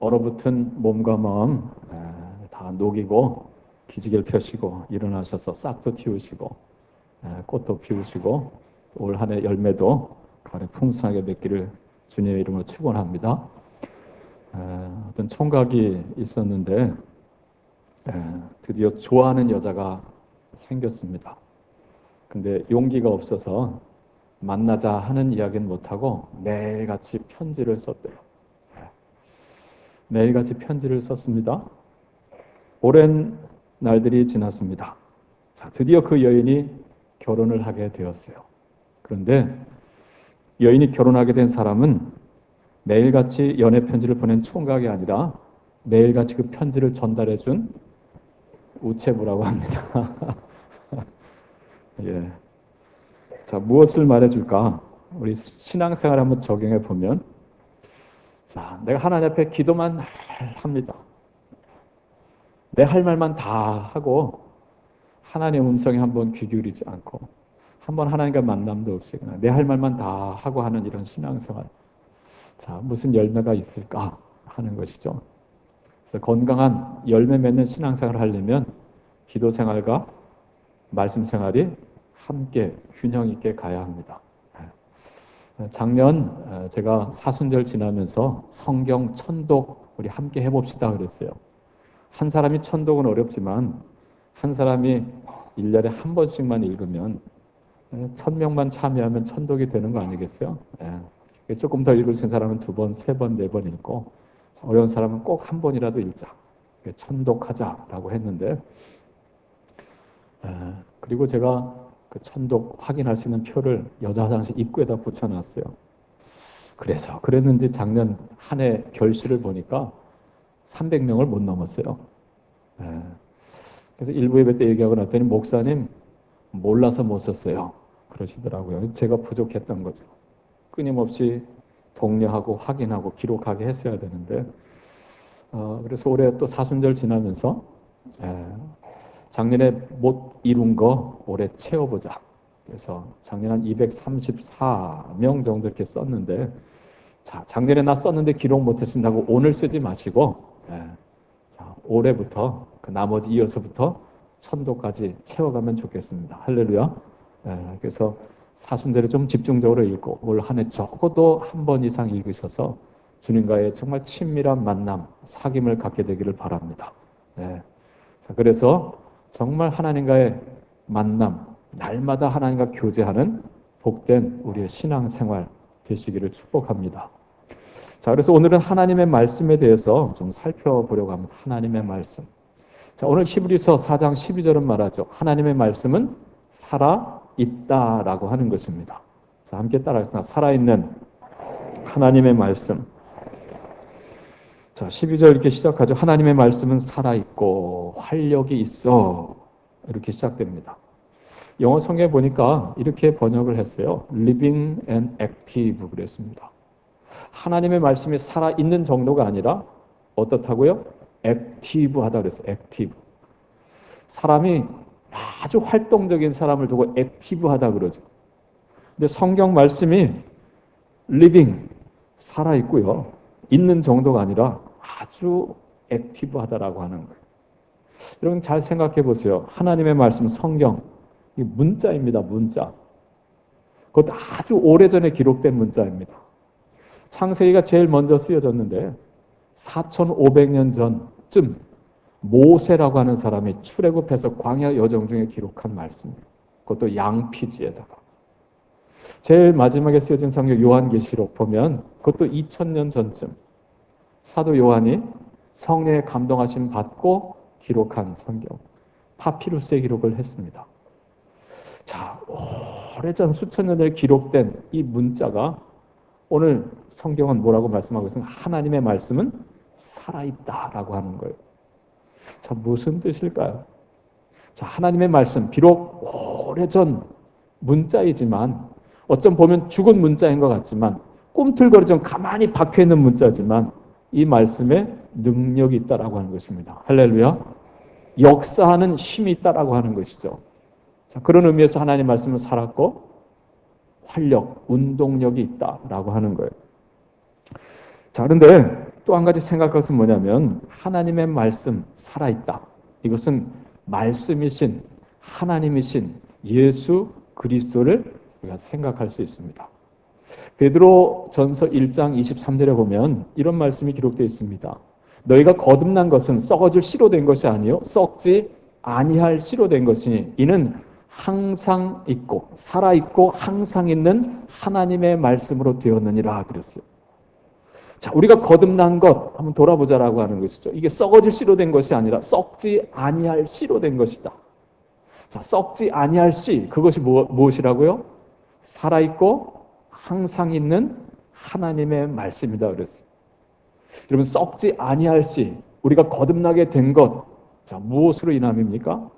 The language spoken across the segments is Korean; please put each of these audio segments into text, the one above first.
얼어붙은 몸과 마음 다 녹이고 기지개를 펴시고 일어나셔서 싹도 틔우시고 꽃도 피우시고 올 한 해 열매도 가을에 풍성하게 맺기를 주님의 이름으로 축원합니다. 어떤 총각이 있었는데 드디어 좋아하는 여자가 생겼습니다. 근데 용기가 없어서 만나자 하는 이야기는 못하고 매일같이 편지를 썼대요. 매일같이 편지를 썼습니다. 오랜 날들이 지났습니다. 자, 드디어 그 여인이 결혼을 하게 되었어요. 그런데 여인이 결혼하게 된 사람은 매일같이 연애 편지를 보낸 총각이 아니라 매일같이 그 편지를 전달해 준 우체부라고 합니다. 예. 자, 무엇을 말해줄까? 우리 신앙생활 한번 적용해 보면, 자, 내가 하나님 앞에 기도만 합니다. 내 할 말만 다 하고 하나님의 음성에 한번 귀 기울이지 않고 한번 하나님과 만남도 없이 그냥 내 할 말만 다 하고 하는 이런 신앙생활. 자, 무슨 열매가 있을까 하는 것이죠. 그래서 건강한 열매 맺는 신앙생활을 하려면 기도 생활과 말씀 생활이 함께 균형 있게 가야 합니다. 작년 제가 사순절 지나면서 성경 천독 우리 함께 해봅시다 그랬어요. 한 사람이 천독은 어렵지만 한 사람이 1년에 한 번씩만 읽으면 1000명만 참여하면 천독이 되는 거 아니겠어요? 조금 더 읽을 수 있는 사람은 2번, 3번, 4번 읽고 어려운 사람은 꼭 한 번이라도 읽자. 천독하자라고 했는데 그리고 제가 그 천독 확인할 수 있는 표를 여자 화장실 입구에다 붙여놨어요. 그래서 그랬는지 작년 한 해 결실을 보니까 300명을 못 넘었어요. 그래서 일부 예배 때 얘기하고 났더니 목사님 몰라서 못 썼어요. 그러시더라고요. 제가 부족했던 거죠. 끊임없이 독려하고 확인하고 기록하게 했어야 되는데 그래서 올해 또 사순절 지나면서 작년에 못 이룬 거 올해 채워보자. 그래서 작년 한 234명 정도 이렇게 썼는데 자, 작년에 나 썼는데 기록 못했습니다고 오늘 쓰지 마시고 자, 올해부터 그 나머지 이어서부터 천도까지 채워가면 좋겠습니다. 할렐루야. 그래서 사순절에 좀 집중적으로 읽고 올 한 해 적어도 한 번 이상 읽으셔서 주님과의 정말 친밀한 만남, 사귐을 갖게 되기를 바랍니다. 자, 그래서 정말 하나님과의 만남, 날마다 하나님과 교제하는 복된 우리의 신앙생활 되시기를 축복합니다. 자, 그래서 오늘은 하나님의 말씀에 대해서 좀 살펴보려고 합니다. 하나님의 말씀. 자, 오늘 히브리서 4장 12절은 말하죠. 하나님의 말씀은 살아있다라고 하는 것입니다. 자, 함께 따라하겠습니다. 살아있는 하나님의 말씀. 자, 12절 이렇게 시작하죠. 하나님의 말씀은 살아있고 활력이 있어. 이렇게 시작됩니다. 영어 성경에 보니까 이렇게 번역을 했어요. Living and active 그랬습니다. 하나님의 말씀이 살아있는 정도가 아니라 어떻다고요? 액티브하다 그랬어요. 액티브. 사람이 아주 활동적인 사람을 두고 액티브하다 그러죠. 근데 성경 말씀이 living, 살아있고요. 있는 정도가 아니라 아주 액티브하다라고 하는 거예요. 여러분 잘 생각해 보세요. 하나님의 말씀 성경, 이 문자입니다. 문자. 그것도 아주 오래전에 기록된 문자입니다. 창세기가 제일 먼저 쓰여졌는데 4500년 전쯤 모세라고 하는 사람이 출애굽해서 광야 여정 중에 기록한 말씀입니다. 그것도 양피지에다가. 제일 마지막에 쓰여진 성경 요한계시록 보면 그것도 2000년 전쯤 사도 요한이 성령의 감동하심 받고 기록한 성경 파피루스에 기록을 했습니다. 자, 오래전 수천 년 전에 기록된 이 문자가 오늘 성경은 뭐라고 말씀하고 있습니까? 하나님의 말씀은 살아있다라고 하는 거예요. 자, 무슨 뜻일까요? 자, 하나님의 말씀 비록 오래전 문자이지만 어쩜 보면 죽은 문자인 것 같지만 꿈틀거리지 좀 가만히 박혀있는 문자지만 이 말씀에 능력이 있다라고 하는 것입니다. 할렐루야. 역사하는 힘이 있다라고 하는 것이죠. 자, 그런 의미에서 하나님 말씀은 살았고 활력, 운동력이 있다라고 하는 거예요. 자, 그런데 또 한 가지 생각할 것은 뭐냐면 하나님의 말씀 살아있다. 이것은 말씀이신 하나님이신 예수 그리스도를 우리가 생각할 수 있습니다. 베드로 전서 1장 23절에 보면 이런 말씀이 기록되어 있습니다. 너희가 거듭난 것은 썩어질 씨로 된 것이 아니요 썩지 아니할 씨로 된 것이니 이는 항상 있고 살아있고 항상 있는 하나님의 말씀으로 되었느니라 그랬어요. 자, 우리가 거듭난 것 한번 돌아보자라고 하는 것이죠. 이게 썩어질 씨로 된 것이 아니라 썩지 아니할 씨로 된 것이다. 자, 썩지 아니할 씨 그것이 무엇이라고요? 살아있고 항상 있는 하나님의 말씀이다 그랬어요. 여러분 썩지 아니할 씨 우리가 거듭나게 된 것, 자 무엇으로 인함입니까?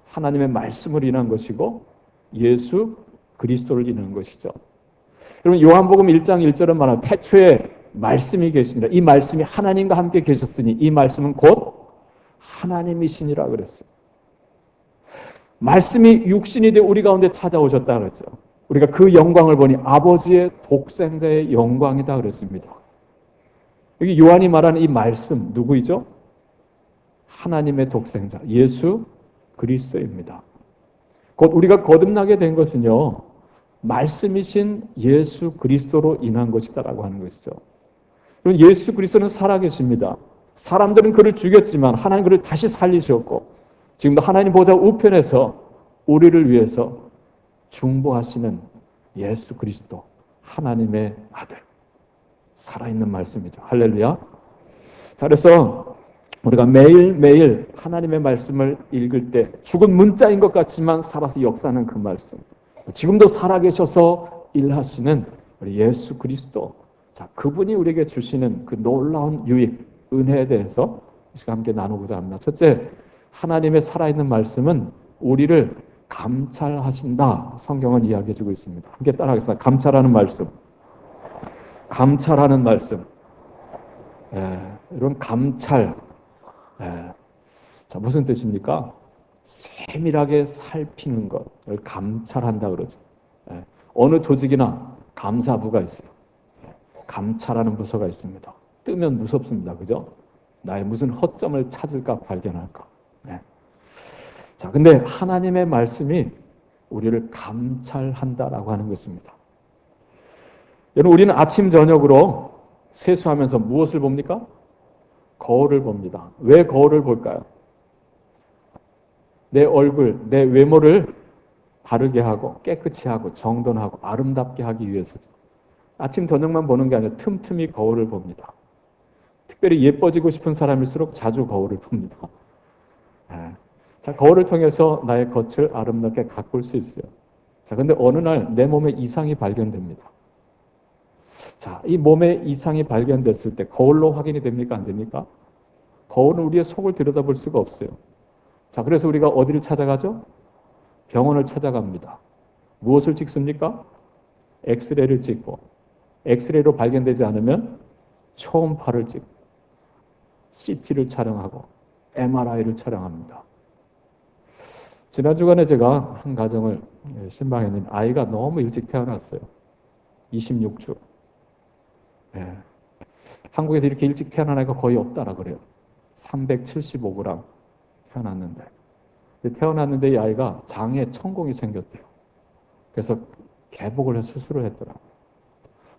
하나님의 말씀을 인한 것이고 예수 그리스도를 인한 것이죠. 여러분 요한복음 1장 1절은 말하는 태초에 말씀이 계십니다. 이 말씀이 하나님과 함께 계셨으니 이 말씀은 곧 하나님이시니라 그랬어요. 말씀이 육신이 되어 우리 가운데 찾아오셨다 그랬죠. 우리가 그 영광을 보니 아버지의 독생자의 영광이다 그랬습니다. 여기 요한이 말하는 이 말씀 누구이죠? 하나님의 독생자 예수 그리스도입니다. 곧 우리가 거듭나게 된 것은요 말씀이신 예수 그리스도로 인한 것이다라고 하는 것이죠. 예수 그리스도는 살아계십니다. 사람들은 그를 죽였지만 하나님 그를 다시 살리셨고 지금도 하나님 보좌 우편에서 우리를 위해서 중보하시는 예수 그리스도 하나님의 아들 살아있는 말씀이죠. 할렐루야. 자, 그래서 우리가 매일매일 하나님의 말씀을 읽을 때 죽은 문자인 것 같지만 살아서 역사하는 그 말씀 지금도 살아계셔서 일하시는 우리 예수 그리스도 자, 그분이 우리에게 주시는 그 놀라운 유익, 은혜에 대해서 이 시간 함께 나누고자 합니다. 첫째, 하나님의 살아있는 말씀은 우리를 감찰하신다. 성경은 이야기해주고 있습니다. 함께 따라하겠습니다. 감찰하는 말씀. 감찰하는 말씀. 이런 감찰. 자, 무슨 뜻입니까? 세밀하게 살피는 것을 감찰한다 그러죠. 어느 조직이나 감사부가 있어요. 감찰하는 부서가 있습니다. 뜨면 무섭습니다. 그죠? 나의 무슨 허점을 찾을까 발견할까. 자, 근데 하나님의 말씀이 우리를 감찰한다라고 하는 것입니다. 여러분, 우리는 아침 저녁으로 세수하면서 무엇을 봅니까? 거울을 봅니다. 왜 거울을 볼까요? 내 얼굴, 내 외모를 바르게 하고 깨끗이 하고 정돈하고 아름답게 하기 위해서죠. 아침 저녁만 보는 게 아니라 틈틈이 거울을 봅니다. 특별히 예뻐지고 싶은 사람일수록 자주 거울을 봅니다. 자, 거울을 통해서 나의 겉을 아름답게 가꿀 수 있어요. 자, 근데 어느 날 내 몸에 이상이 발견됩니다. 자, 이 몸에 이상이 발견됐을 때 거울로 확인이 됩니까? 안 됩니까? 거울은 우리의 속을 들여다볼 수가 없어요. 자, 그래서 우리가 어디를 찾아가죠? 병원을 찾아갑니다. 무엇을 찍습니까? 엑스레이를 찍고 엑스레이로 발견되지 않으면 초음파를 찍고 CT를 촬영하고 MRI를 촬영합니다. 지난 주간에 제가 한 가정을 신방했는데 아이가 너무 일찍 태어났어요. 26주. 한국에서 이렇게 일찍 태어난 아이가 거의 없다라 그래요. 375g 태어났는데. 태어났는데 이 아이가 장에 천공이 생겼대요. 그래서 개복을 해서 수술을 했더라고요.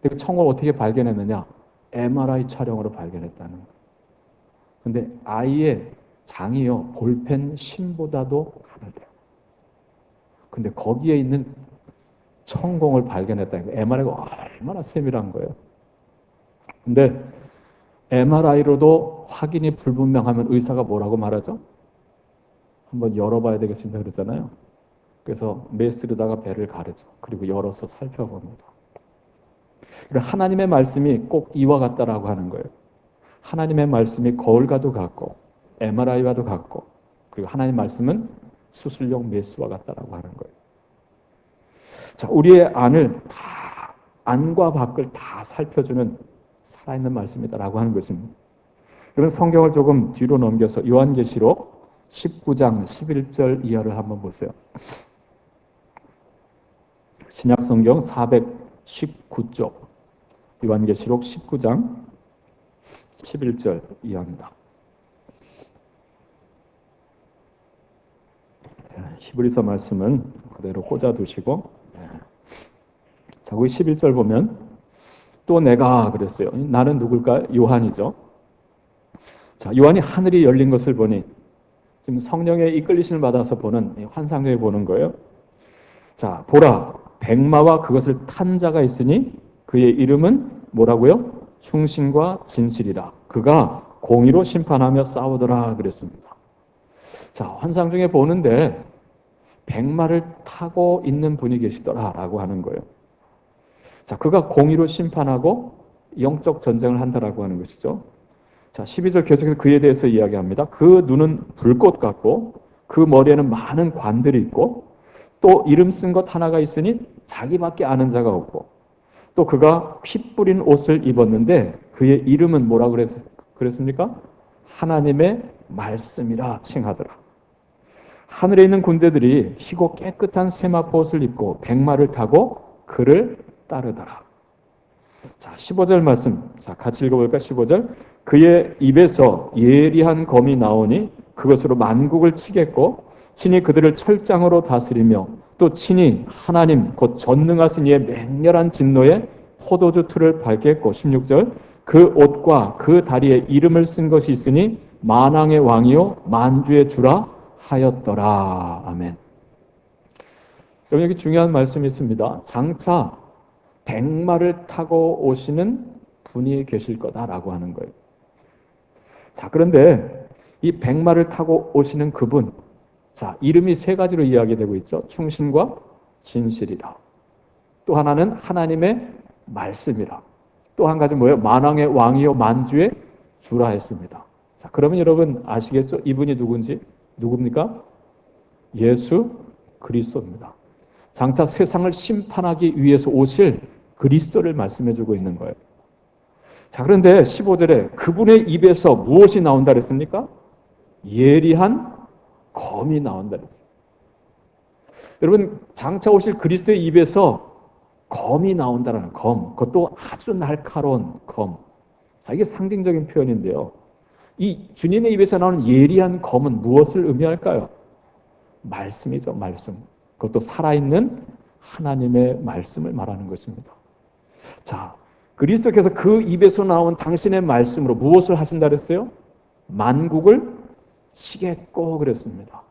그 천공을 어떻게 발견했느냐? MRI 촬영으로 발견했다는 거예요. 근데 아이의 장이요 볼펜 심보다도 가늘대요. 근데 거기에 있는 천공을 발견했다는 거예요. MRI가 얼마나 세밀한 거예요. 근데 MRI로도 확인이 불분명하면 의사가 뭐라고 말하죠? 한번 열어봐야 되겠습니다 그러잖아요. 그래서 메스로다가 배를 가르죠. 그리고 열어서 살펴봅니다. 하나님의 말씀이 꼭 이와 같다라고 하는 거예요. 하나님의 말씀이 거울과도 같고 MRI와도 같고 그리고 하나님의 말씀은 수술용 메스와 같다라고 하는 거예요. 자, 우리의 안을 다 안과 밖을 다 살펴주는 살아있는 말씀이다라고 하는 것입니다. 그럼 성경을 조금 뒤로 넘겨서 요한계시록 19장 11절 이하를 한번 보세요. 신약성경 419쪽 요한계시록 19장 11절 이하입니다. 히브리서 말씀은 그대로 꽂아두시고, 자, 거기 11절 보면 또 내가 그랬어요. 나는 누굴까? 요한이죠. 자, 요한이 하늘이 열린 것을 보니 지금 성령의 이끌리심을 받아서 보는 환상을 보는 거예요. 자, 보라, 백마와 그것을 탄 자가 있으니 그의 이름은 뭐라고요? 충신과 진실이라. 그가 공의로 심판하며 싸우더라 그랬습니다. 자, 환상 중에 보는데 백마를 타고 있는 분이 계시더라라고 하는 거예요. 자, 그가 공의로 심판하고 영적 전쟁을 한다라고 하는 것이죠. 자, 12절 계속해서 그에 대해서 이야기합니다. 그 눈은 불꽃 같고 그 머리에는 많은 관들이 있고 또 이름 쓴 것 하나가 있으니 자기밖에 아는 자가 없고 또 그가 피 뿌린 옷을 입었는데 그의 이름은 뭐라 그랬습니까? 하나님의 말씀이라 칭하더라. 하늘에 있는 군대들이 희고 깨끗한 세마포 옷을 입고 백마를 타고 그를 따르더라. 자, 15절 말씀. 자, 같이 읽어볼까? 15절. 그의 입에서 예리한 검이 나오니 그것으로 만국을 치겠고 친히 그들을 철장으로 다스리며 또 친히 하나님 곧 전능하신 이의 맹렬한 진노에 포도주 틀을 밟겠고 16절. 그 옷과 그 다리에 이름을 쓴 것이 있으니 만왕의 왕이요 만주의 주라 하였더라. 아멘. 여러분, 여기 중요한 말씀이 있습니다. 장차 백마를 타고 오시는 분이 계실 거다라고 하는 거예요. 자, 그런데 이 백마를 타고 오시는 그분, 자, 이름이 세 가지로 이야기되고 있죠. 충신과 진실이라. 또 하나는 하나님의 말씀이라. 또 한 가지 뭐예요? 만왕의 왕이요 만주의 주라 했습니다. 자, 그러면 여러분 아시겠죠? 이분이 누군지? 누굽니까? 예수 그리스도입니다. 장차 세상을 심판하기 위해서 오실 그리스도를 말씀해주고 있는 거예요. 자, 그런데 15절에 그분의 입에서 무엇이 나온다 그랬습니까? 예리한 검이 나온다 그랬어요. 여러분, 장차 오실 그리스도의 입에서 검이 나온다는 검, 그것도 아주 날카로운 검. 자, 이게 상징적인 표현인데요. 이 주님의 입에서 나오는 예리한 검은 무엇을 의미할까요? 말씀이죠, 말씀. 그것도 살아있는 하나님의 말씀을 말하는 것입니다. 자, 그리스도께서 그 입에서 나온 당신의 말씀으로 무엇을 하신다 그랬어요? 만국을 치겠고 그랬습니다.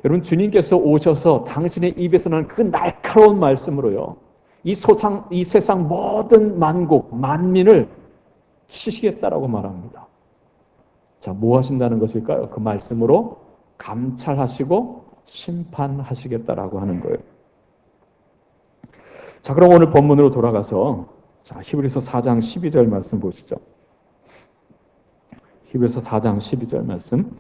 여러분, 주님께서 오셔서 당신의 입에서 나는 그 날카로운 말씀으로요, 이 세상 모든 만국, 만민을 치시겠다라고 말합니다. 자, 뭐 하신다는 것일까요? 그 말씀으로 감찰하시고 심판하시겠다라고 하는 거예요. 자, 그럼 오늘 본문으로 돌아가서 자, 히브리서 4장 12절 말씀 보시죠. 히브리서 4장 12절 말씀.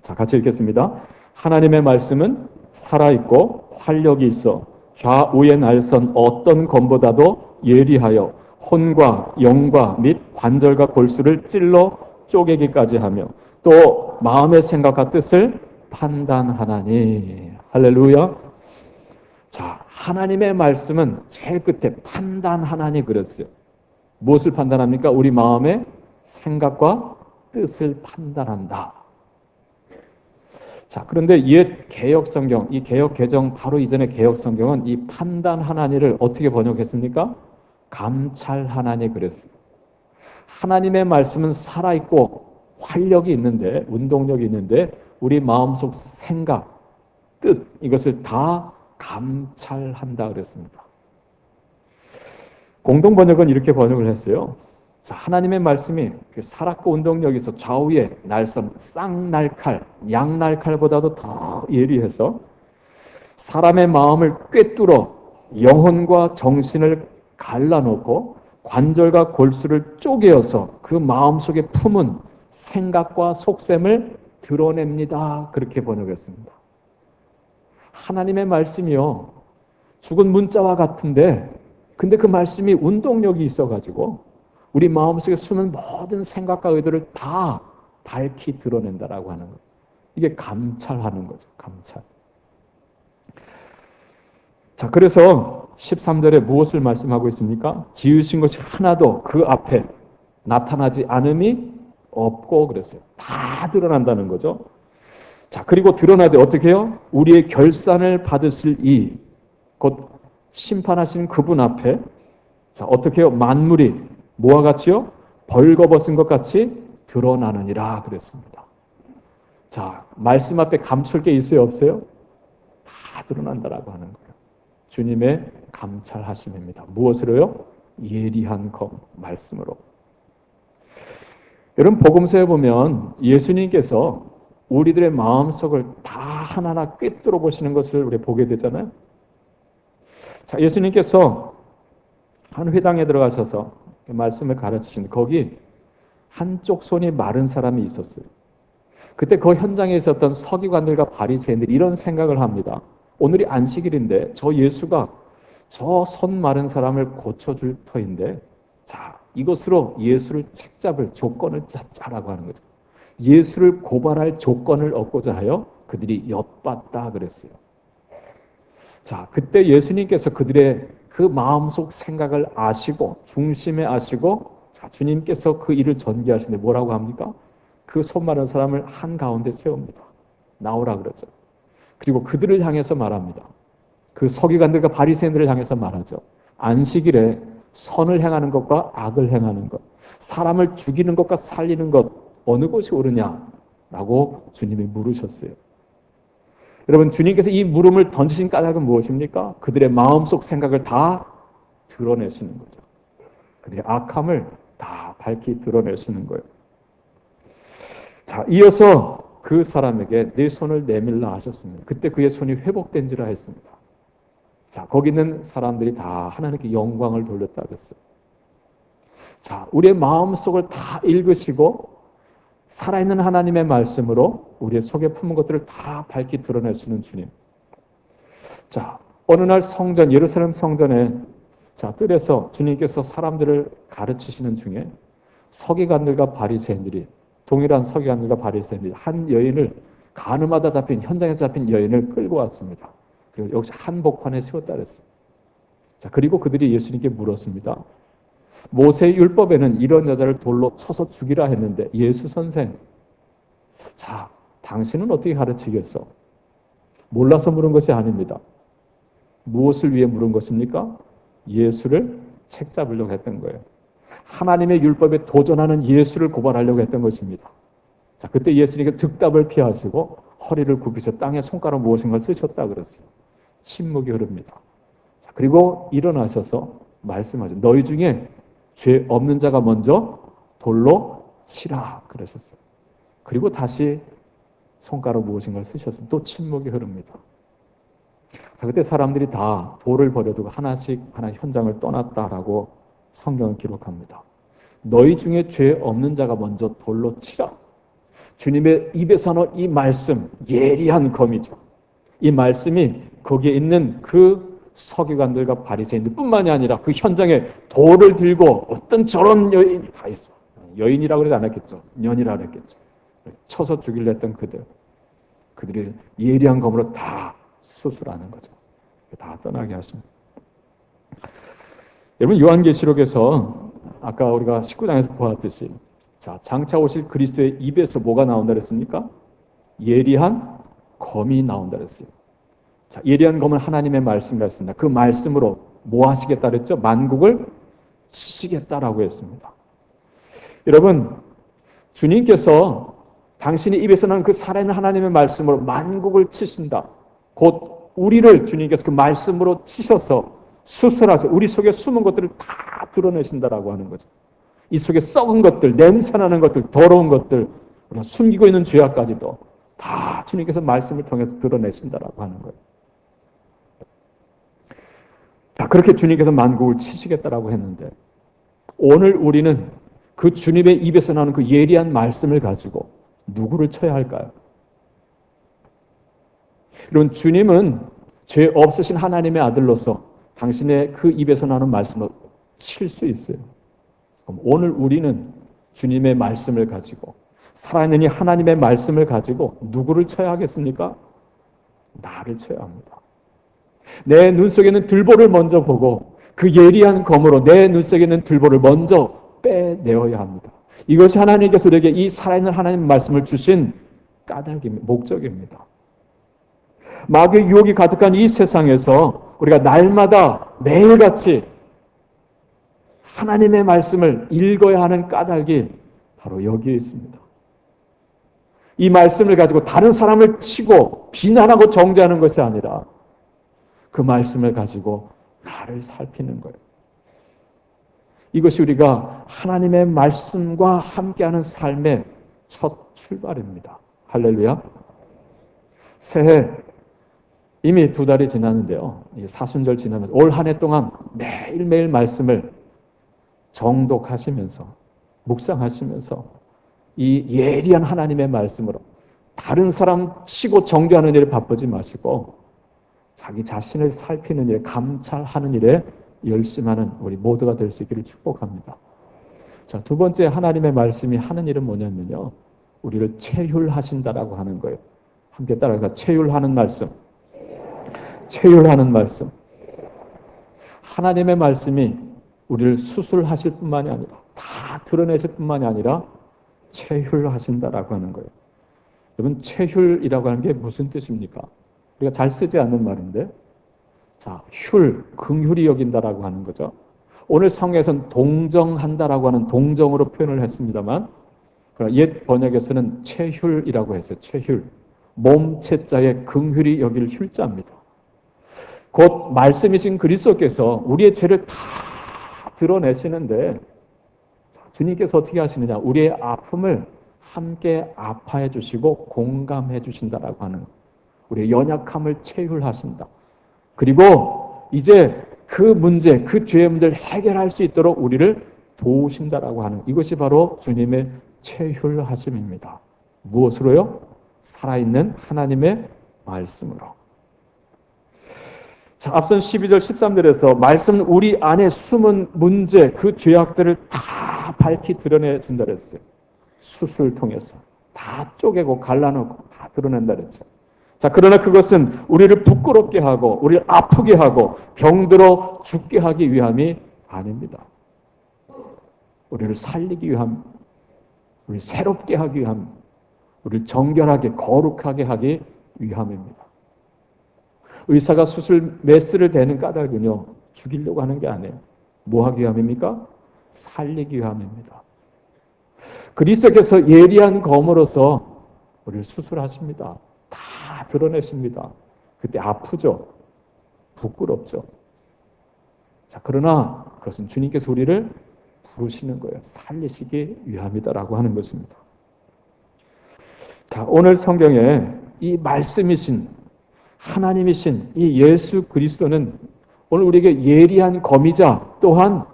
자, 같이 읽겠습니다. 하나님의 말씀은 살아있고 활력이 있어 좌우의 날선 어떤 검보다도 예리하여 혼과 영과 및 관절과 골수를 찔러 쪼개기까지 하며 또 마음의 생각과 뜻을 판단하나니. 할렐루야. 자, 하나님의 말씀은 제일 끝에 판단하나니 그랬어요. 무엇을 판단합니까? 우리 마음의 생각과 뜻을 판단한다. 자, 그런데 옛 개역 성경, 이 개역 개정 바로 이전의 개역 성경은 이 판단하나니를 어떻게 번역했습니까? 감찰하나니 그랬어요. 하나님의 말씀은 살아있고 활력이 있는데, 운동력이 있는데 우리 마음속 생각, 뜻 이것을 다 감찰한다 그랬습니다. 공동 번역은 이렇게 번역을 했어요. 자, 하나님의 말씀이 살았고 운동력이 있어 좌우에 날선 쌍날칼, 양날칼보다도 더 예리해서 사람의 마음을 꿰뚫어 영혼과 정신을 갈라놓고 관절과 골수를 쪼개어서 그 마음속에 품은 생각과 속셈을 드러냅니다. 그렇게 번역했습니다. 하나님의 말씀이요, 죽은 문자와 같은데 근데 그 말씀이 운동력이 있어가지고 우리 마음속에 숨은 모든 생각과 의도를 다 밝히 드러낸다라고 하는 거예요. 이게 감찰하는 거죠. 감찰. 자, 그래서 13절에 무엇을 말씀하고 있습니까? 지으신 것이 하나도 그 앞에 나타나지 않음이 없고 그랬어요. 다 드러난다는 거죠. 자, 그리고 드러나되 어떻게 해요? 우리의 결산을 받으실 이, 곧 심판하신 그분 앞에, 자, 어떻게 해요? 만물이 뭐와 같이요? 벌거벗은 것 같이 드러나느니라 그랬습니다. 자, 말씀 앞에 감출 게 있어요? 없어요? 다 드러난다라고 하는 거예요. 주님의 감찰하심입니다. 무엇으로요? 예리한 검, 말씀으로. 여러분, 복음서에 보면 예수님께서 우리들의 마음속을 다 하나하나 꿰뚫어 보시는 것을 우리 보게 되잖아요. 자, 예수님께서 한 회당에 들어가셔서 말씀을 가르치시는데 거기 한쪽 손이 마른 사람이 있었어요. 그때 그 현장에 있었던 서기관들과 바리새인들이 이런 생각을 합니다. 오늘이 안식일인데 저 예수가 저 손 마른 사람을 고쳐줄 터인데, 자, 이것으로 예수를 책잡을 조건을 짜라고 하는 거죠. 예수를 고발할 조건을 얻고자 하여 그들이 엿봤다 그랬어요. 자, 그때 예수님께서 그들의 그 마음속 생각을 아시고 중심에 아시고, 자, 주님께서 그 일을 전개하시는데 뭐라고 합니까? 그 손 마른 사람을 한가운데 세웁니다. 나오라 그러죠. 그리고 그들을 향해서 말합니다. 그 서기관들과 바리새인들을 향해서 말하죠. 안식일에 선을 행하는 것과 악을 행하는 것, 사람을 죽이는 것과 살리는 것, 어느 것이 옳으냐라고 주님이 물으셨어요. 여러분, 주님께서 이 물음을 던지신 까닭은 무엇입니까? 그들의 마음속 생각을 다 드러내시는 거죠. 그들의 악함을 다 밝히 드러내시는 거예요. 자, 이어서 그 사람에게 네 손을 내밀라 하셨습니다. 그때 그의 손이 회복된지라 했습니다. 자, 거기 있는 사람들이 다 하나님께 영광을 돌렸다 그랬어요. 자, 우리의 마음속을 다 읽으시고 살아있는 하나님의 말씀으로 우리의 속에 품은 것들을 다 밝히 드러내시는 주님. 자, 어느 날 성전, 예루살렘 성전에, 자, 뜰에서 주님께서 사람들을 가르치시는 중에 서기관들과 바리새인들이, 동일한 서기관들과 바리새인들이 한 여인을, 가늠하다 잡힌, 현장에 잡힌 여인을 끌고 왔습니다. 그리고 역시 한복판에 세웠다 그랬어요. 자, 그리고 그들이 예수님께 물었습니다. 모세의 율법에는 이런 여자를 돌로 쳐서 죽이라 했는데 예수 선생, 자, 당신은 어떻게 가르치겠어? 몰라서 물은 것이 아닙니다. 무엇을 위해 물은 것입니까? 예수를 책잡으려고 했던 거예요. 하나님의 율법에 도전하는 예수를 고발하려고 했던 것입니다. 자, 그때 예수님께 득답을 피하시고 허리를 굽히셔 땅에 손가락 무엇인가 쓰셨다 그랬어요. 침묵이 흐릅니다. 자, 그리고 일어나셔서 말씀하죠. 너희 중에 죄 없는 자가 먼저 돌로 치라 그러셨어요. 그리고 다시 손가락 무엇인가를 쓰셨습니다. 또 침묵이 흐릅니다. 자, 그때 사람들이 다 돌을 버려두고 하나씩 하나 현장을 떠났다라고 성경을 기록합니다. 너희 중에 죄 없는 자가 먼저 돌로 치라. 주님의 입에서 나온 이 말씀, 예리한 검이죠. 이 말씀이 거기에 있는 그 서기관들과 바리새인들 뿐만이 아니라 그 현장에 돌을 들고 어떤 저런 여인이 다 있어. 여인이라고 그러지 않았겠죠. 년이라고 그랬겠죠. 쳐서 죽이려 했던 그들이 예리한 검으로 다 수술하는 거죠. 다 떠나게 하십니다. 여러분, 요한계시록에서 아까 우리가 19장에서 보았듯이, 자, 장차 오실 그리스도의 입에서 뭐가 나온다 그랬습니까? 예리한 검이 나온다 그랬어요. 자, 예리한 검은 하나님의 말씀이라 했습니다. 그 말씀으로 뭐 하시겠다 그랬죠? 만국을 치시겠다라고 했습니다. 여러분, 주님께서 당신의 입에서 나는 그 살아있는 하나님의 말씀으로 만국을 치신다. 곧 우리를 주님께서 그 말씀으로 치셔서 수술하셔서 우리 속에 숨은 것들을 다 드러내신다라고 하는 거죠. 이 속에 썩은 것들, 냄새나는 것들, 더러운 것들, 숨기고 있는 죄악까지도 다 주님께서 말씀을 통해서 드러내신다라고 하는 거예요. 자, 그렇게 주님께서 만국을 치시겠다라고 했는데 오늘 우리는 그 주님의 입에서 나오는 그 예리한 말씀을 가지고 누구를 쳐야 할까요? 여러분, 주님은 죄 없으신 하나님의 아들로서 당신의 그 입에서 나오는 말씀을 칠 수 있어요. 그럼 오늘 우리는 주님의 말씀을 가지고 살아있는 이 하나님의 말씀을 가지고 누구를 쳐야 하겠습니까? 나를 쳐야 합니다. 내 눈 속에 있는 들보를 먼저 보고 그 예리한 검으로 내 눈 속에 있는 들보를 먼저 빼내어야 합니다. 이것이 하나님께서 우리에게 이 살아있는 하나님 말씀을 주신 까닭입니다. 목적입니다. 마귀의 유혹이 가득한 이 세상에서 우리가 날마다 매일같이 하나님의 말씀을 읽어야 하는 까닭이 바로 여기에 있습니다. 이 말씀을 가지고 다른 사람을 치고 비난하고 정죄하는 것이 아니라 그 말씀을 가지고 나를 살피는 거예요. 이것이 우리가 하나님의 말씀과 함께하는 삶의 첫 출발입니다. 할렐루야. 새해 이미 2달이 지났는데요. 사순절 지나면서 올 한 해 동안 매일매일 말씀을 정독하시면서 묵상하시면서 이 예리한 하나님의 말씀으로 다른 사람 치고 정죄하는 일에 바쁘지 마시고 자기 자신을 살피는 일에, 감찰하는 일에 열심하는 우리 모두가 될 수 있기를 축복합니다. 자, 두 번째 하나님의 말씀이 하는 일은 뭐냐면요, 우리를 체휼하신다라고 하는 거예요. 함께 따라서 체휼하는 말씀. 체휼하는 말씀. 하나님의 말씀이 우리를 수술하실 뿐만이 아니라, 다 드러내실 뿐만이 아니라 체휼하신다라고 하는 거예요. 여러분, 체휼이라고 하는 게 무슨 뜻입니까? 우리가 잘 쓰지 않는 말인데, 자, 휼, 긍휼히 여긴다라고 하는 거죠. 오늘 성경에서는 동정한다라고 하는 동정으로 표현을 했습니다만, 옛 번역에서는 체휼이라고 했어요. 체휼. 몸체자에 긍휼히 여길 휼자입니다. 곧 말씀이신 그리스도께서 우리의 죄를 다 드러내시는데, 주님께서 어떻게 하시느냐? 우리의 아픔을 함께 아파해 주시고 공감해 주신다라고 하는, 우리의 연약함을 체휼하신다. 그리고 이제 그 문제, 그 죄의 문제를 해결할 수 있도록 우리를 도우신다라고 하는, 이것이 바로 주님의 체휼하심입니다. 무엇으로요? 살아있는 하나님의 말씀으로. 자, 앞선 12절 13절에서 말씀 우리 안에 숨은 문제, 그 죄악들을 다 밝히 드러내 준다 그랬어요. 수술을 통해서 다 쪼개고 갈라놓고 다 드러낸다 그랬죠. 자, 그러나 그것은 우리를 부끄럽게 하고 우리를 아프게 하고 병들어 죽게 하기 위함이 아닙니다. 우리를 살리기 위함, 우리를 새롭게 하기 위함, 우리를 정결하게 거룩하게 하기 위함입니다. 의사가 수술 메스를 대는 까닭은요, 죽이려고 하는 게 아니에요. 뭐 하기 위함입니까? 살리기 위함입니다. 그리스도께서 예리한 검으로서 우리를 수술하십니다. 다 드러내십니다. 그때 아프죠? 부끄럽죠? 자, 그러나 그것은 주님께서 우리를 부르시는 거예요. 살리시기 위함이다라고 하는 것입니다. 자, 오늘 성경에 이 말씀이신 하나님이신 이 예수 그리스도는 오늘 우리에게 예리한 검이자 또한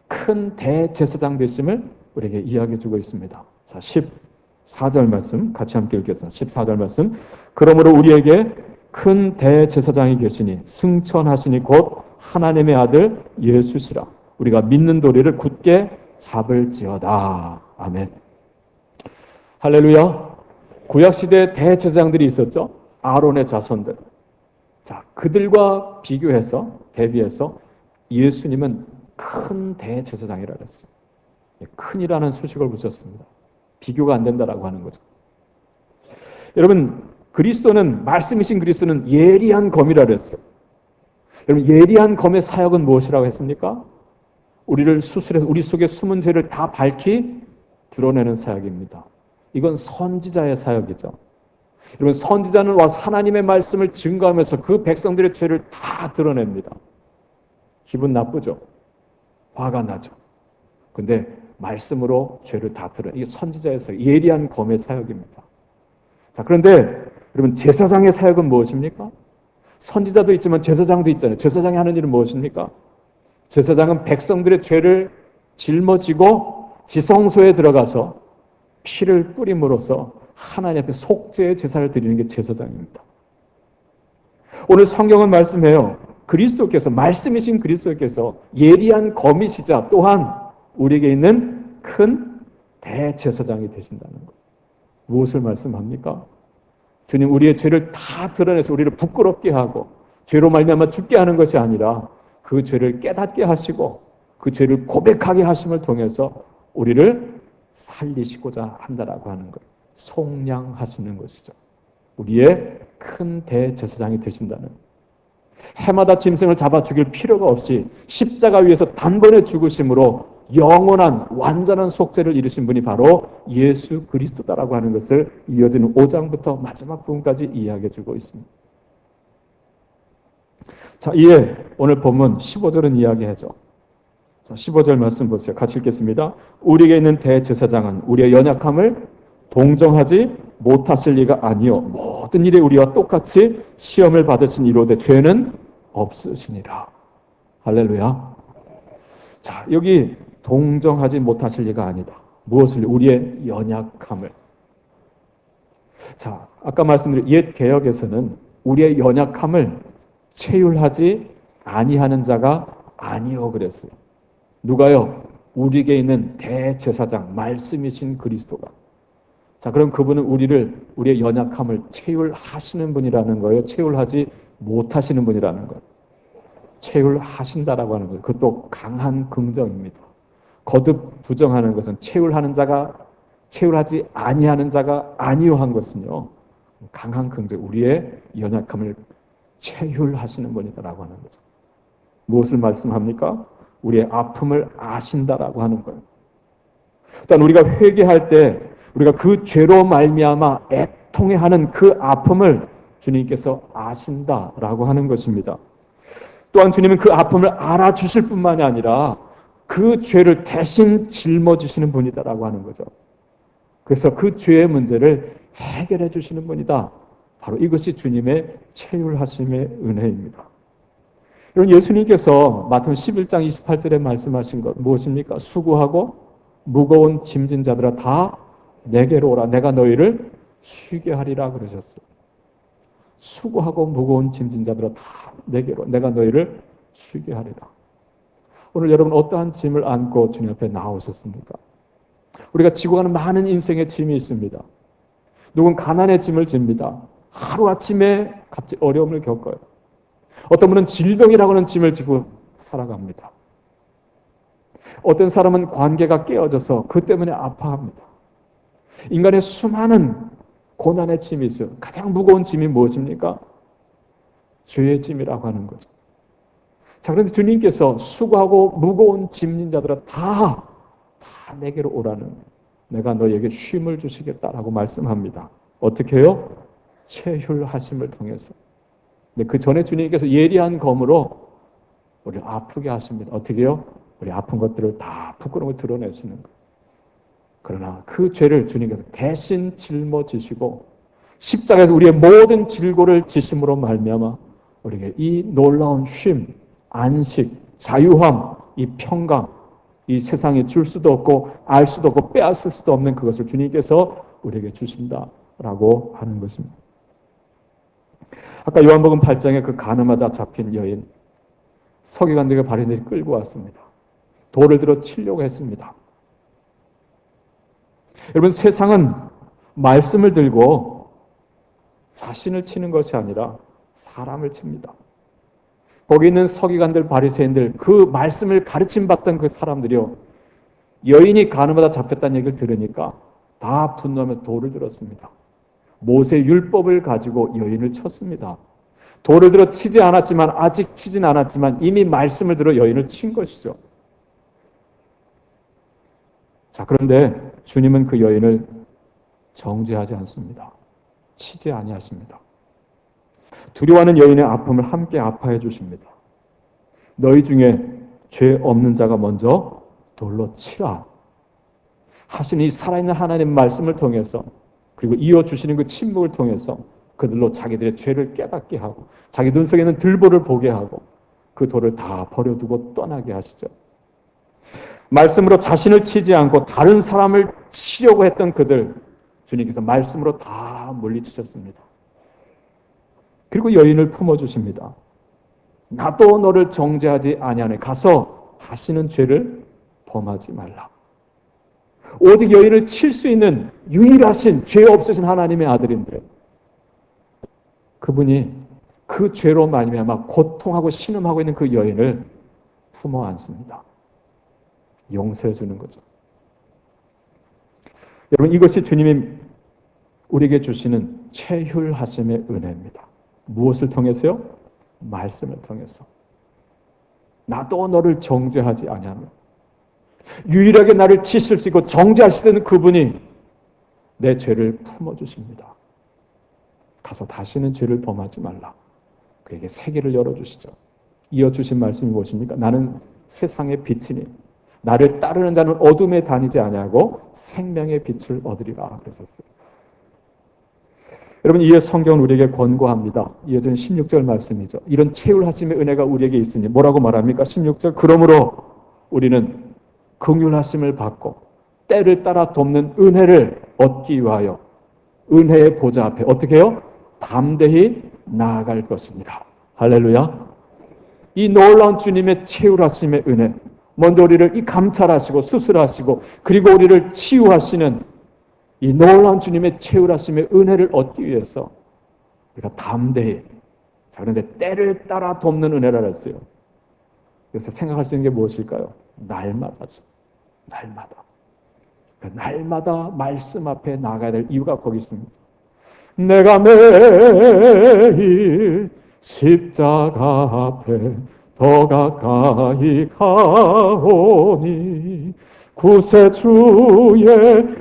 큰 대제사장 되심을 우리에게 이야기해 주고 있습니다. 자, 14절 말씀 같이 함께 읽겠습니다. 14절 말씀. 그러므로 우리에게 큰 대제사장이 계시니 승천하시니 곧 하나님의 아들 예수시라. 우리가 믿는 도리를 굳게 잡을지어다. 아멘. 할렐루야. 구약시대에 대제사장들이 있었죠. 아론의 자손들. 자, 그들과 비교해서, 대비해서 예수님은 큰 대제사장이라 그랬어요. 큰이라는 수식을 붙였습니다. 비교가 안 된다라고 하는 거죠. 여러분, 그리스도는, 말씀이신 그리스도는 예리한 검이라 그랬어요. 여러분, 예리한 검의 사역은 무엇이라고 했습니까? 우리를 수술해서 우리 속에 숨은 죄를 다 밝히 드러내는 사역입니다. 이건 선지자의 사역이죠. 여러분, 선지자는 와서 하나님의 말씀을 증거하면서 그 백성들의 죄를 다 드러냅니다. 기분 나쁘죠? 화가 나죠? 근데 말씀으로 죄를 다 드러내. 이게 선지자의 사역, 예리한 검의 사역입니다. 자, 그런데 여러분, 제사장의 사역은 무엇입니까? 선지자도 있지만 제사장도 있잖아요. 제사장이 하는 일은 무엇입니까? 제사장은 백성들의 죄를 짊어지고 지성소에 들어가서 피를 뿌림으로써 하나님 앞에 속죄의 제사를 드리는 게 제사장입니다. 오늘 성경은 말씀해요. 그리스도께서, 말씀이신 그리스도께서 예리한 검이시자 또한 우리에게 있는 큰 대제사장이 되신다는 것. 무엇을 말씀합니까? 주님, 우리의 죄를 다 드러내서 우리를 부끄럽게 하고 죄로 말미암아 죽게 하는 것이 아니라 그 죄를 깨닫게 하시고 그 죄를 고백하게 하심을 통해서 우리를 살리시고자 한다라고 하는 거예요. 속량하시는 것이죠. 우리의 큰 대제사장이 되신다는, 해마다 짐승을 잡아 죽일 필요가 없이 십자가 위에서 단번에 죽으심으로 영원한 완전한 속죄를 이루신 분이 바로 예수 그리스도다라고 하는 것을 이어지는 5장부터 마지막 부분까지 이야기해 주고 있습니다. 자, 이에 오늘 본문 15절은 이야기하죠. 자, 15절 말씀 보세요. 같이 읽겠습니다. 우리에게 있는 대제사장은 우리의 연약함을 동정하지 못하실 리가 아니요 모든 일에 우리와 똑같이 시험을 받으신 이로되 죄는 없으시니라. 할렐루야. 자, 여기 동정하지 못하실 리가 아니다. 무엇을? 우리의 연약함을. 자, 아까 말씀드린 옛 개역에서는 우리의 연약함을 체휼하지 아니하는 자가 아니요 그랬어요. 누가요? 우리에게 있는 대제사장, 말씀이신 그리스도가. 자, 그럼 그분은 우리의 연약함을 체휼하시는 분이라는 거예요? 체휼하지 못하시는 분이라는 거예요? 체휼하신다라고 하는 거예요. 그것도 강한 긍정입니다. 거듭 부정하는 것은 체휼하는 자가, 체휼하지 아니하는 자가 아니요 한 것은요, 강한 긍정, 우리의 연약함을 체휼하시는 분이다라고 하는 거죠. 무엇을 말씀합니까? 우리의 아픔을 아신다라고 하는 거예요. 일단 우리가 회개할 때 우리가 그 죄로 말미암아 애통해하는 그 아픔을 주님께서 아신다라고 하는 것입니다. 또한 주님은 그 아픔을 알아주실 뿐만이 아니라 그 죄를 대신 짊어지시는 분이다라고 하는 거죠. 그래서 그 죄의 문제를 해결해 주시는 분이다. 바로 이것이 주님의 체휼하심의 은혜입니다. 여러분, 예수님께서 마태복음 11장 28절에 말씀하신 것 무엇입니까? 수고하고 무거운 짐진 자들아 다 내게로 오라. 내가 너희를 쉬게 하리라 그러셨어요. 수고하고 무거운 짐진 자들아 다 내게로, 내가 너희를 쉬게 하리라. 오늘 여러분 어떠한 짐을 안고 주님 앞에 나오셨습니까? 우리가 지고 가는 많은 인생의 짐이 있습니다. 누군 가난의 짐을 집니다. 하루아침에 갑자기 어려움을 겪어요. 어떤 분은 질병이라고 하는 짐을 지고 살아갑니다. 어떤 사람은 관계가 깨어져서 그 때문에 아파합니다. 인간의 수많은 고난의 짐이 있어요. 가장 무거운 짐이 무엇입니까? 죄의 짐이라고 하는 거죠. 자, 그런데 주님께서 수고하고 무거운 짐진 자들아 다 내게로 오라는, 내가 너에게 쉼을 주시겠다라고 말씀합니다. 어떻게 해요? 체휼하심을 통해서. 근데 그 전에 주님께서 예리한 검으로 우리를 아프게 하십니다. 어떻게 해요? 우리 아픈 것들을 다 부끄러움을 드러내시는 거예요. 그러나 그 죄를 주님께서 대신 짊어지시고 십자가에서 우리의 모든 질고를 지심으로 말미암아 우리에게 이 놀라운 쉼, 안식, 자유함, 이 평강, 이 세상에 줄 수도 없고 알 수도 없고 빼앗을 수도 없는 그것을 주님께서 우리에게 주신다라고 하는 것입니다. 아까 요한복음 8장에 그 가늠하다 잡힌 여인, 서기관들과 바리새인들이 끌고 왔습니다. 돌을 들어 치려고 했습니다. 여러분, 세상은 말씀을 들고 자신을 치는 것이 아니라 사람을 칩니다. 거기 있는 서기관들, 바리새인들, 그 말씀을 가르침 받던 그 사람들이요, 여인이 가늠하다 잡혔다는 얘기를 들으니까 다 분노하면서 돌을 들었습니다. 모세 율법을 가지고 여인을 쳤습니다. 돌을 들어 치지 않았지만, 아직 치진 않았지만 이미 말씀을 들어 여인을 친 것이죠. 자, 그런데 주님은 그 여인을 정죄하지 않습니다. 치지 아니하십니다. 두려워하는 여인의 아픔을 함께 아파해 주십니다. 너희 중에 죄 없는 자가 먼저 돌로 치라 하시는 이 살아있는 하나님의 말씀을 통해서, 그리고 이어주시는 그 침묵을 통해서 그들로 자기들의 죄를 깨닫게 하고 자기 눈 속에 있는 들보를 보게 하고 그 돌을 다 버려두고 떠나게 하시죠. 말씀으로 자신을 치지 않고 다른 사람을 치려고 했던 그들, 주님께서 말씀으로 다 물리치셨습니다. 그리고 여인을 품어주십니다. 나도 너를 정죄하지 아니하네. 가서 다시는 죄를 범하지 말라. 오직 여인을 칠 수 있는 유일하신 죄 없으신 하나님의 아들인데 그분이 그 죄로 말미암아 고통하고 신음하고 있는 그 여인을 품어 안습니다. 용서해 주는 거죠. 여러분, 이것이 주님이 우리에게 주시는 체휼하심의 은혜입니다. 무엇을 통해서요? 말씀을 통해서. 나도 너를 정죄하지 아니하며, 유일하게 나를 치실 수 있고 정죄하시는 그분이 내 죄를 품어주십니다. 가서 다시는 죄를 범하지 말라. 그에게 세계를 열어주시죠. 이어주신 말씀이 무엇입니까? 나는 세상의 빛이니 나를 따르는 자는 어둠에 다니지 아니하고 생명의 빛을 얻으리라 그러셨어요. 여러분, 이에 성경은 우리에게 권고합니다. 이어진 16절 말씀이죠. 이런 체휼하심의 은혜가 우리에게 있으니 뭐라고 말합니까? 16절, 그러므로 우리는 긍휼하심을 받고 때를 따라 돕는 은혜를 얻기 위하여 은혜의 보좌 앞에 어떻게 해요? 담대히 나아갈 것입니다. 할렐루야. 이 놀라운 주님의 체휼하심의 은혜, 먼저 우리를 이 감찰하시고 수술하시고 그리고 우리를 치유하시는 이 놀라운 주님의 체휼하심의 은혜를 얻기 위해서 우리가 담대히, 자, 그런데 때를 따라 돕는 은혜라 했어요. 그래서 생각할 수 있는 게 무엇일까요? 날마다죠. 날마다. 날마다 말씀 앞에 나가야 될 이유가 거기 있습니다. 내가 매일 십자가 앞에 더 가까이 가오니 구세주의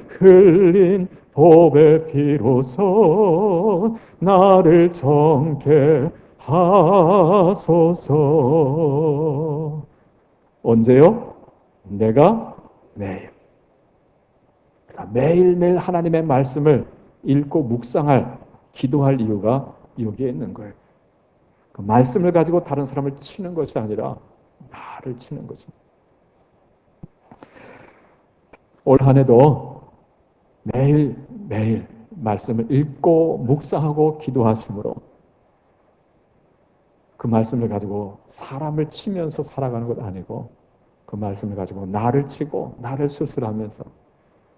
흘린 보배 피로서 나를 정케 하소서. 언제요? 내가 매일매일 하나님의 말씀을 읽고 묵상할, 기도할 이유가 여기에 있는 거예요. 그 말씀을 가지고 다른 사람을 치는 것이 아니라 나를 치는 것입니다. 올 한 해도 매일매일 말씀을 읽고 묵상하고 기도하심으로 그 말씀을 가지고 사람을 치면서 살아가는 것 아니고 그 말씀을 가지고 나를 치고 나를 수술하면서,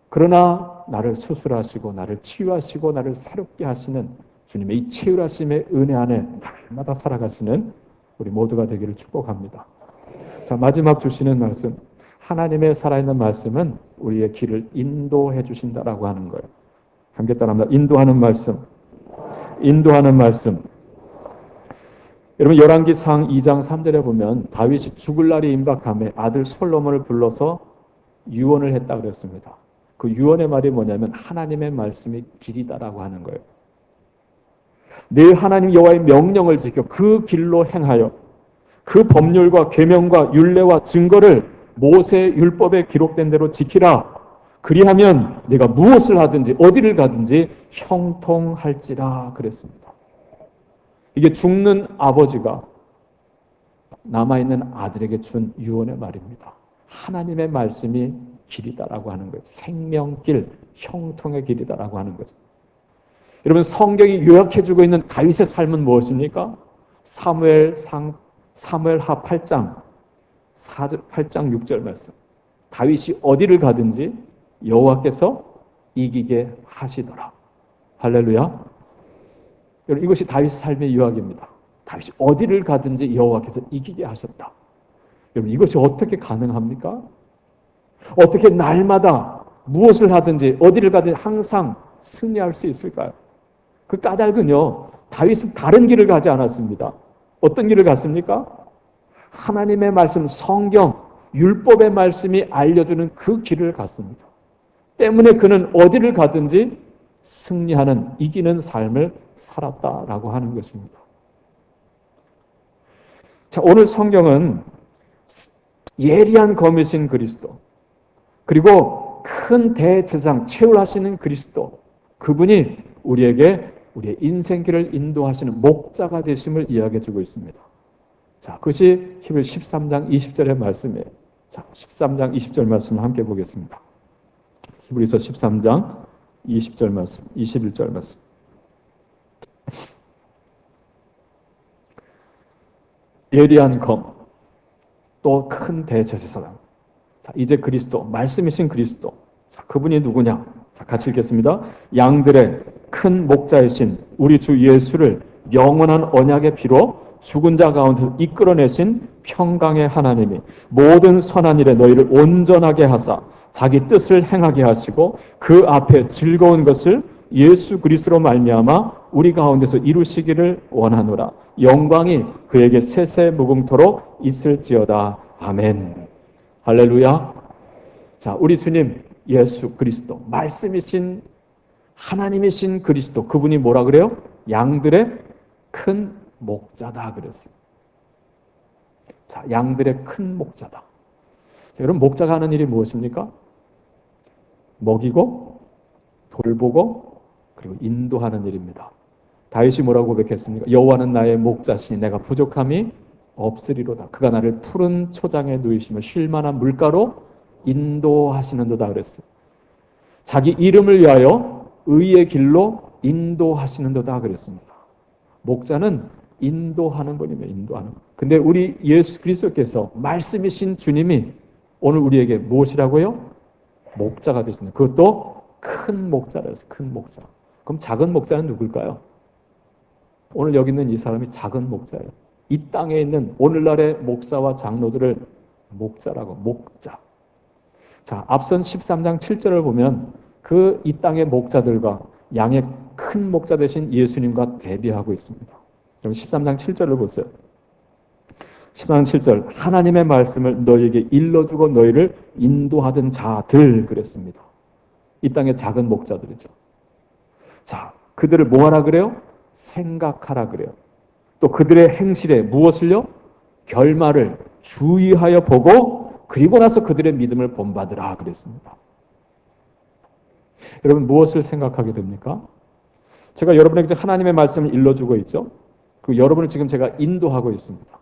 그러나 나를 수술하시고 나를 치유하시고 나를 새롭게 하시는 주님의 이 체휼하심의 은혜 안에 날마다 살아가시는 우리 모두가 되기를 축복합니다. 자, 마지막 주시는 말씀, 하나님의 살아있는 말씀은 우리의 길을 인도해 주신다라고 하는 거예요. 함께 따라합니다. 인도하는 말씀. 인도하는 말씀. 여러분, 열왕기상 2장 3절에 보면 다윗이 죽을 날이 임박함에 아들 솔로몬을 불러서 유언을 했다 그랬습니다. 그 유언의 말이 뭐냐면 하나님의 말씀이 길이다라고 하는 거예요. 늘 하나님 여호와의 명령을 지켜 그 길로 행하여 그 법률과 계명과 율례와 증거를 모세의 율법에 기록된 대로 지키라. 그리하면 네가 무엇을 하든지 어디를 가든지 형통할지라 그랬습니다. 이게 죽는 아버지가 남아있는 아들에게 준 유언의 말입니다. 하나님의 말씀이 길이다라고 하는 거예요. 생명길, 형통의 길이다라고 하는 거죠. 여러분, 성경이 요약해주고 있는 다윗의 삶은 무엇입니까? 사무엘하 8장 6절 말씀. 다윗이 어디를 가든지 여호와께서 이기게 하시더라. 할렐루야. 여러분, 이것이 다윗의 삶의 요약입니다. 다윗이 어디를 가든지 여호와께서 이기게 하셨다. 여러분, 이것이 어떻게 가능합니까? 어떻게 날마다 무엇을 하든지 어디를 가든지 항상 승리할 수 있을까요? 그 까닭은요, 다윗은 다른 길을 가지 않았습니다. 어떤 길을 갔습니까? 하나님의 말씀, 성경, 율법의 말씀이 알려주는 그 길을 갔습니다. 때문에 그는 어디를 가든지 승리하는, 이기는 삶을 살았다라고 하는 것입니다. 자, 오늘 성경은 예리한 검이신 그리스도, 그리고 큰 대제사장, 체휼하시는 그리스도, 그분이 우리에게 우리의 인생길을 인도하시는 목자가 되심을 이야기해 주고 있습니다. 자, 그것이 히브리 13장 20절의 말씀이에요. 자, 13장 20절 말씀을 함께 보겠습니다. 히브리서 13장 20절 말씀, 21절 말씀. 예리한 검, 또 큰 대제사장. 자, 이제 그리스도, 말씀이신 그리스도. 자, 그분이 누구냐? 자, 같이 읽겠습니다. 양들의 큰 목자이신 우리 주 예수를 영원한 언약의 피로 죽은 자 가운데서 이끌어내신 평강의 하나님이 모든 선한 일에 너희를 온전하게 하사 자기 뜻을 행하게 하시고 그 앞에 즐거운 것을 예수 그리스도로 말미암아 우리 가운데서 이루시기를 원하노라. 영광이 그에게 세세무궁토록 있을지어다. 아멘. 할렐루야. 자, 우리 주님 예수 그리스도, 말씀이신 하나님이신 그리스도, 그분이 뭐라 그래요? 양들의 큰 목자다 그랬어요. 자, 양들의 큰 목자다. 자, 여러분, 목자가 하는 일이 무엇입니까? 먹이고 돌보고 그리고 인도하는 일입니다. 다윗이 뭐라고 고백했습니까? 여호와는 나의 목자시니 내가 부족함이 없으리로다. 그가 나를 푸른 초장에 누이시며 쉴 만한 물가로 인도하시는도다 그랬어요. 자기 이름을 위하여 의의 길로 인도하시는도다 그랬습니다. 목자는 인도하는 분이며 인도하는 분. 근데 우리 예수 그리스도께서 말씀이신 주님이 오늘 우리에게 무엇이라고요? 목자가 되신다. 그것도 큰 목자라서 큰 목자. 그럼 작은 목자는 누굴까요? 오늘 여기 있는 이 사람이 작은 목자예요. 이 땅에 있는 오늘날의 목사와 장로들을 목자라고, 목자. 자, 앞선 13장 7절을 보면 그 이 땅의 목자들과 양의 큰 목자 되신 예수님과 대비하고 있습니다. 그럼 13장 7절을 보세요. 13장 7절, 하나님의 말씀을 너희에게 일러주고 너희를 인도하던 자들 그랬습니다. 이 땅의 작은 목자들이죠. 자, 그들을 뭐하라 그래요? 생각하라 그래요. 또 그들의 행실에 무엇을요? 결말을 주의하여 보고 그리고 나서 그들의 믿음을 본받으라 그랬습니다. 여러분, 무엇을 생각하게 됩니까? 제가 여러분에게 하나님의 말씀을 일러주고 있죠. 그 여러분을 지금 제가 인도하고 있습니다.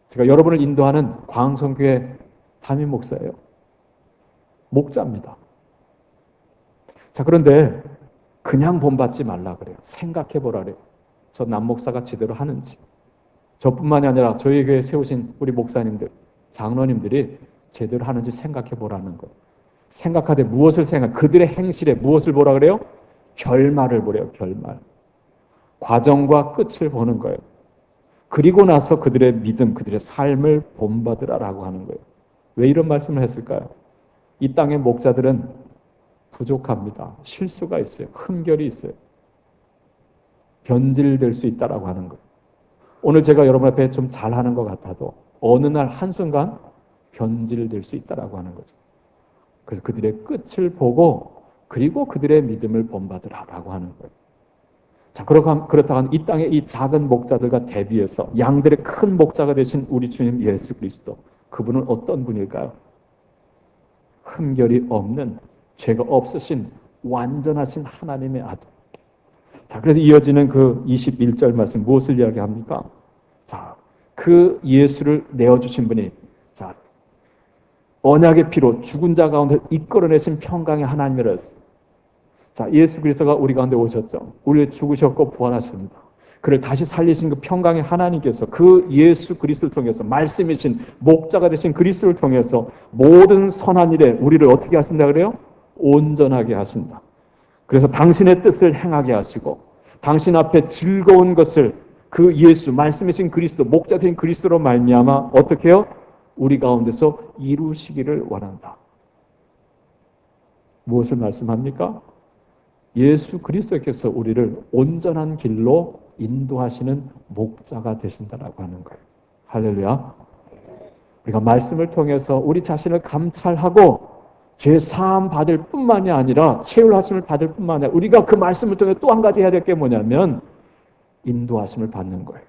제가 여러분을 인도하는 광성교회 담임 목사예요. 목자입니다. 자, 그런데 그냥 본받지 말라 그래요. 생각해 보라 그래요. 저 남목사가 제대로 하는지. 저뿐만이 아니라 저희 교회에 세우신 우리 목사님들, 장로님들이 제대로 하는지 생각해 보라는 거예요. 생각하되 무엇을 생각? 그들의 행실에 무엇을 보라 그래요? 결말을 보래요. 결말. 과정과 끝을 보는 거예요. 그리고 나서 그들의 믿음, 그들의 삶을 본받으라라고 하는 거예요. 왜 이런 말씀을 했을까요? 이 땅의 목자들은 부족합니다. 실수가 있어요. 흠결이 있어요. 변질될 수 있다라고 하는 거예요. 오늘 제가 여러분 앞에 좀 잘하는 것 같아도 어느 날 한순간 변질될 수 있다라고 하는 거죠. 그래서 그들의 끝을 보고 그리고 그들의 믿음을 본받으라라고 하는 거예요. 자, 그렇다면 이 땅의 이 작은 목자들과 대비해서 양들의 큰 목자가 되신 우리 주님 예수 그리스도, 그분은 어떤 분일까요? 흠결이 없는, 죄가 없으신 완전하신 하나님의 아들. 자, 그래서 이어지는 그 21절 말씀 무엇을 이야기합니까? 자, 그 예수를 내어주신 분이, 자, 언약의 피로 죽은 자 가운데 이끌어내신 평강의 하나님이라 했어요. 자, 예수 그리스도가 우리 가운데 오셨죠. 우리를 죽으셨고 부활하십니다. 그를 다시 살리신 그 평강의 하나님께서 그 예수 그리스도를 통해서 말씀이신 목자가 되신 그리스도를 통해서 모든 선한 일에 우리를 어떻게 하신다 그래요? 온전하게 하신다. 그래서 당신의 뜻을 행하게 하시고 당신 앞에 즐거운 것을 그 예수 말씀이신 그리스도 목자 된 그리스도로 말미암아 어떻게 해요? 우리 가운데서 이루시기를 원한다. 무엇을 말씀합니까? 예수 그리스도께서 우리를 온전한 길로 인도하시는 목자가 되신다라고 하는 거예요. 할렐루야. 우리가 말씀을 통해서 우리 자신을 감찰하고 죄 사함 받을 뿐만이 아니라 채울하심을 받을 뿐만 아니라 우리가 그 말씀을 통해 또 한 가지 해야 될 게 뭐냐면 인도하심을 받는 거예요.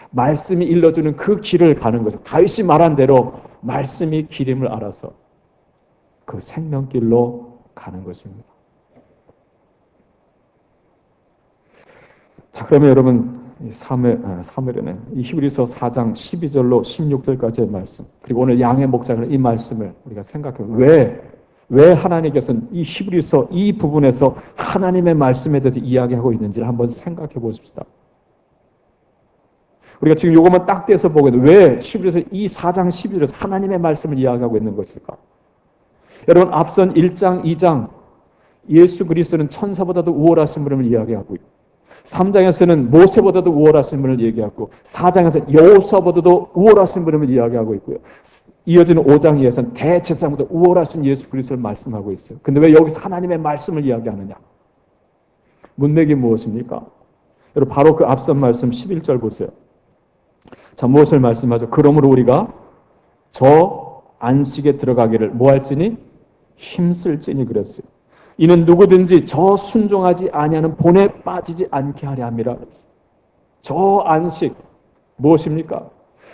말씀이 일러주는 그 길을 가는 거죠. 다윗이 말한 대로 말씀이 길임을 알아서 그 생명길로 가는 것입니다. 자, 그러면 여러분 사무엘에는 이 히브리서 4장 12절로 16절까지의 말씀, 그리고 오늘 양의 목자는 이 말씀을 우리가 생각해요. 왜 하나님께서는 이 히브리서 이 부분에서 하나님의 말씀에 대해서 이야기하고 있는지를 한번 생각해 보십시다. 우리가 지금 이것만 딱 떼서 보게 돼. 왜 히브리서 이 4장 12절에서 하나님의 말씀을 이야기하고 있는 것일까? 여러분, 앞선 1장, 2장 예수 그리스도는 천사보다도 우월하신 분을 이야기하고 있고 3장에서는 모세보다도 우월하신 분을 얘기하고 4장에서 여호수아보다도 우월하신 분을 이야기하고 있고요. 이어지는 5장 2에서는 대제사장보다 우월하신 예수 그리스도를 말씀하고 있어요. 근데 왜 여기서 하나님의 말씀을 이야기하느냐? 문맥이 무엇입니까? 여러분 바로 그 앞선 말씀 11절 보세요. 자, 무엇을 말씀하죠? 그러므로 우리가 저 안식에 들어가기를 뭐 할지니? 힘쓸지니 그랬어요. 이는 누구든지 저 순종하지 아니하는 본에 빠지지 않게 하려 함이라 그랬어요. 저 안식 무엇입니까?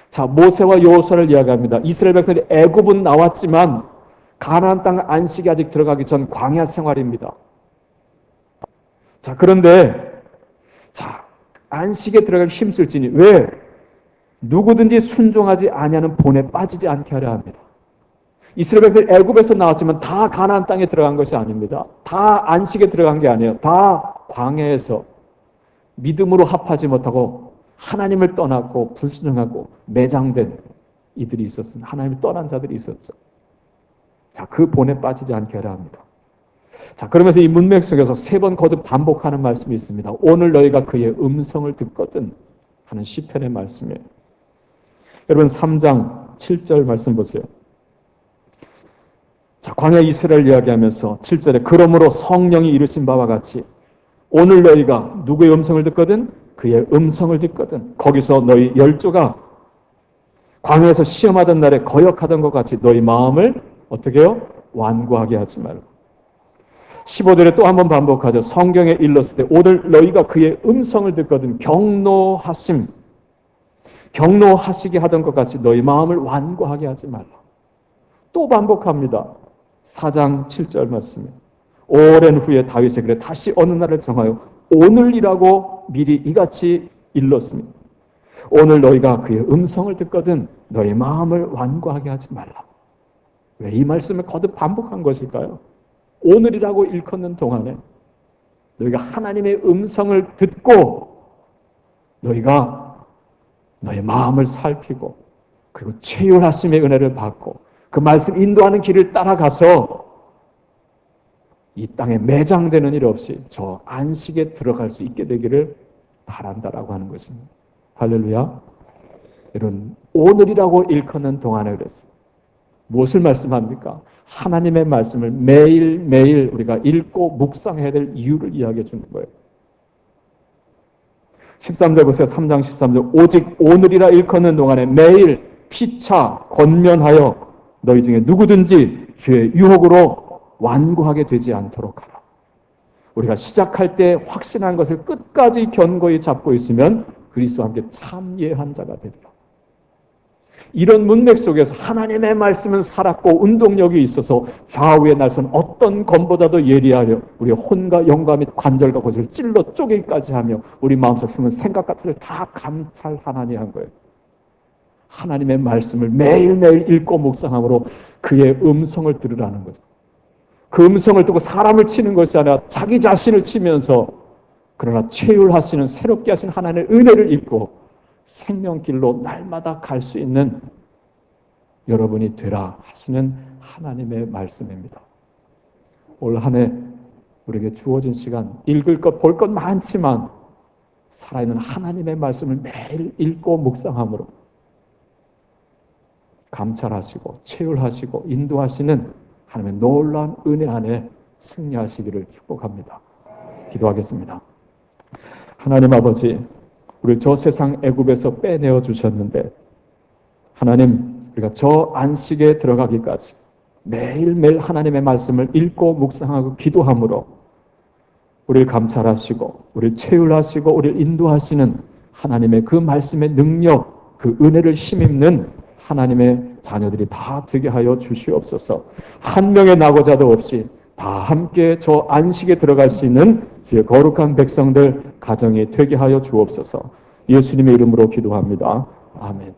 자, 모세와 여호수아를 이야기합니다. 이스라엘 백성들이 애굽은 나왔지만 가나안 땅 안식이 아직 들어가기 전 광야 생활입니다. 자, 그런데 자, 안식에 들어가기 힘쓸지니 왜? 누구든지 순종하지 아니하는 본에 빠지지 않게 하려 합니다. 이스라엘 백성들이 애굽에서 나왔지만 다 가나안 땅에 들어간 것이 아닙니다. 다 안식에 들어간 게 아니에요. 다 광야에서 믿음으로 합하지 못하고 하나님을 떠났고 불순종하고 매장된 이들이 있었습니다. 하나님을 떠난 자들이 있었죠. 자, 그 본에 빠지지 않게 하려 합니다. 자, 그러면서 이 문맥 속에서 3번 거듭 반복하는 말씀이 있습니다. 오늘 너희가 그의 음성을 듣거든 하는 시편의 말씀이에요. 여러분 3장 7절 말씀 보세요. 자, 광야 이스라엘 이야기하면서 7절에 그러므로 성령이 이르신 바와 같이 오늘 너희가 누구의 음성을 듣거든? 그의 음성을 듣거든. 거기서 너희 열조가 광야에서 시험하던 날에 거역하던 것 같이 너희 마음을 어떻게 해요? 완고하게 하지 말고. 15절에 또 한 번 반복하죠. 성경에 일렀을 때 오늘 너희가 그의 음성을 듣거든 경노하시게 하던 것 같이 너희 마음을 완고하게 하지 말라. 또 반복합니다. 4장 7절 말씀에 오랜 후에 다윗이 그래 다시 어느 날을 정하여 오늘이라고 미리 이같이 일렀습니다. 오늘 너희가 그의 음성을 듣거든 너희 마음을 완고하게 하지 말라. 왜 이 말씀을 거듭 반복한 것일까요? 오늘이라고 일컫는 동안에 너희가 하나님의 음성을 듣고 너희가 너희 마음을 살피고 그리고 체휼하심의 은혜를 받고 그 말씀 인도하는 길을 따라가서 이 땅에 매장되는 일 없이 저 안식에 들어갈 수 있게 되기를 바란다라고 하는 것입니다. 할렐루야. 여러분 오늘이라고 일컫는 동안에 그랬어요. 무엇을 말씀합니까? 하나님의 말씀을 매일매일 우리가 읽고 묵상해야 될 이유를 이야기해 주는 거예요. 13절 보세요. 3장 13절 오직 오늘이라 일컫는 동안에 매일 피차 권면하여 너희 중에 누구든지 죄의 유혹으로 완고하게 되지 않도록 하라. 우리가 시작할 때 확신한 것을 끝까지 견고히 잡고 있으면 그리스도와 함께 참예한 자가 되리라. 이런 문맥 속에서 하나님의 말씀은 살았고 운동력이 있어서 좌우의 날선 어떤 검보다도 예리하여 우리의 혼과 영과 및 관절과 고지를 찔러 쪼개기까지 하며 우리 마음속 숨은 생각 같은 걸 다 감찰하나니 한 거예요. 하나님의 말씀을 매일매일 읽고 묵상함으로 그의 음성을 들으라는 거죠. 그 음성을 듣고 사람을 치는 것이 아니라 자기 자신을 치면서 그러나 체휼하시는 새롭게 하신 하나님의 은혜를 읽고 생명길로 날마다 갈 수 있는 여러분이 되라 하시는 하나님의 말씀입니다. 올 한 해 우리에게 주어진 시간 읽을 것 볼 것 많지만 살아있는 하나님의 말씀을 매일 읽고 묵상함으로 감찰하시고 체휼하시고 인도하시는 하나님의 놀라운 은혜 안에 승리하시기를 축복합니다. 기도하겠습니다. 하나님 아버지, 우리 저 세상 애굽에서 빼내어 주셨는데 하나님, 우리가 저 안식에 들어가기까지 매일매일 하나님의 말씀을 읽고 묵상하고 기도함으로 우리를 감찰하시고 우리를 체휼하시고 우리를 인도하시는 하나님의 그 말씀의 능력, 그 은혜를 힘입는 하나님의 자녀들이 다 되게 하여 주시옵소서. 한 명의 낙오자도 없이 다 함께 저 안식에 들어갈 수 있는 주의 거룩한 백성들 가정이 되게 하여 주옵소서. 예수님의 이름으로 기도합니다. 아멘.